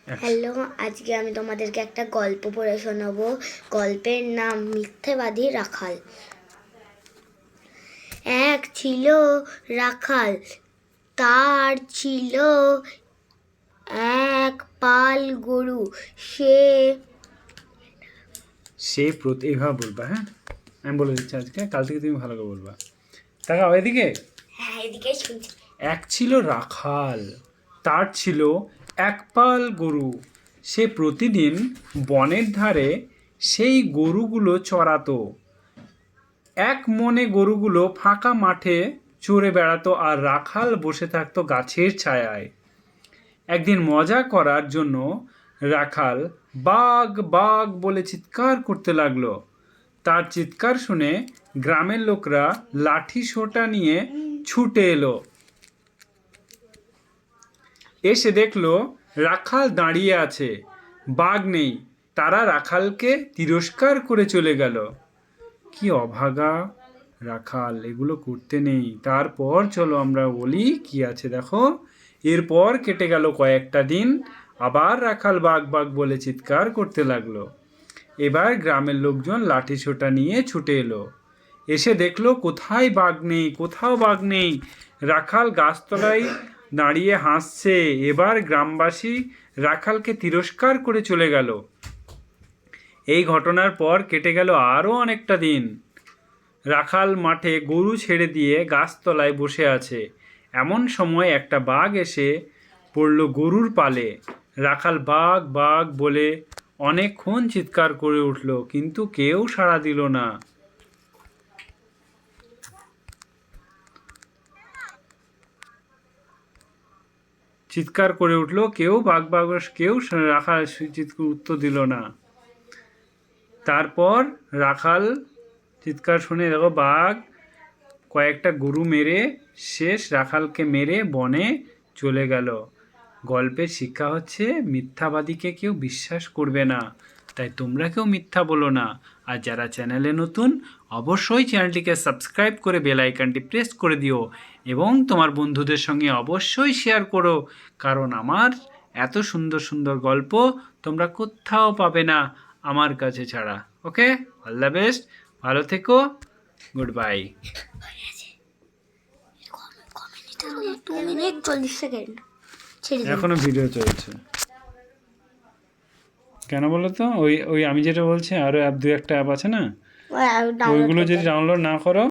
Hello, আজকে আমি তোমাদেরকে একটা গল্প পড়ে শোনাবো। গল্পের নাম মিথ্যেবাদী রাখাল। এক ছিল রাখাল, তার ছিল এক পাল গরু। সে এইভাবে বলবা, হ্যাঁ? আমি বলে দিচ্ছি, আজকে কাল থেকে তুমি ভালো করে বলবা। তাকাও এদিকে। হ্যাঁ, এদিকে শুনছি। এক ছিল রাখাল, তার ছিল এক পাল গরু। সে প্রতিদিন বনের ধারে সেই গরুগুলো চড়াতো। এক মনে গরুগুলো ফাঁকা মাঠে চড়ে বেড়াতো আর রাখাল বসে থাকতো গাছের ছায়ায়। একদিন মজা করার জন্য রাখাল বাঘ বাঘ বলে চিৎকার করতে লাগলো। তার চিৎকার শুনে গ্রামের লোকরা লাঠি সোঁটা নিয়ে ছুটে এলো। এসে দেখলো রাখাল দাঁড়িয়ে আছে, বাঘ নেই। তারা রাখালকে তিরস্কার করে চলে গেল। কি অভাগা রাখাল, এগুলো করতে নেই। তারপর চলো আমরা বলি কি আছে, দেখো। এরপর কেটে গেল কয়েকটা দিন, আবার রাখাল বাঘ বাঘ বলে চিৎকার করতে লাগলো। এবার গ্রামের লোকজন লাঠি সোঁটা নিয়ে ছুটে এলো। এসে দেখলো কোথায় বাঘ নেই, কোথাও বাঘ নেই। রাখাল গাছতলায় দাঁড়িয়ে হাসছে। এবার গ্রামবাসী রাখালকে তিরস্কার করে চলে গেল। এই ঘটনার পর কেটে গেল আরও অনেকটা দিন। রাখাল মাঠে গরু ছেড়ে দিয়ে গাছতলায় বসে আছে। এমন সময় একটা বাঘ এসে পড়ল গরুর পালে। রাখাল বাঘ বাঘ বলে অনেকক্ষণ চিৎকার করে উঠল, কিন্তু কেউ সাড়া দিল না। চিৎকার করে উঠল, কেউ বাঘ বাঘ কেউ রাখাল চিৎকার উত্তর দিল না। তারপর রাখাল চিৎকার শুনে দেখো বাঘ কয়েকটা গরু মেরে শেষ রাখালকে মেরে বনে চলে গেল। গল্পের শিক্ষা হচ্ছে মিথ্যাবাদীকে কেউ বিশ্বাস করবে না, তাই তোমরা কেউ মিথ্যা বলো না। আর যারা চ্যানেলে নতুন, অবশ্যই চ্যানেলটিকে সাবস্ক্রাইব করে বেল আইকনটি প্রেস করে দিও এবং তোমার বন্ধুদের সঙ্গে অবশ্যই শেয়ার করো, কারণ আমার এত সুন্দর সুন্দর গল্প তোমরা কোথাও পাবে না আমার কাছে ছাড়া। ওকে, অল দ্য বেস্ট, ভালো থেকো, গুড বাই। 2 মিনিট 40 সেকেন্ড এখনো ভিডিও চলছে কেন বলো তো? ওই ওই আমি যেটা বলছি, আরো অ্যাপ, 2-1টা অ্যাপ আছে না, ওইগুলো যদি ডাউনলোড না করো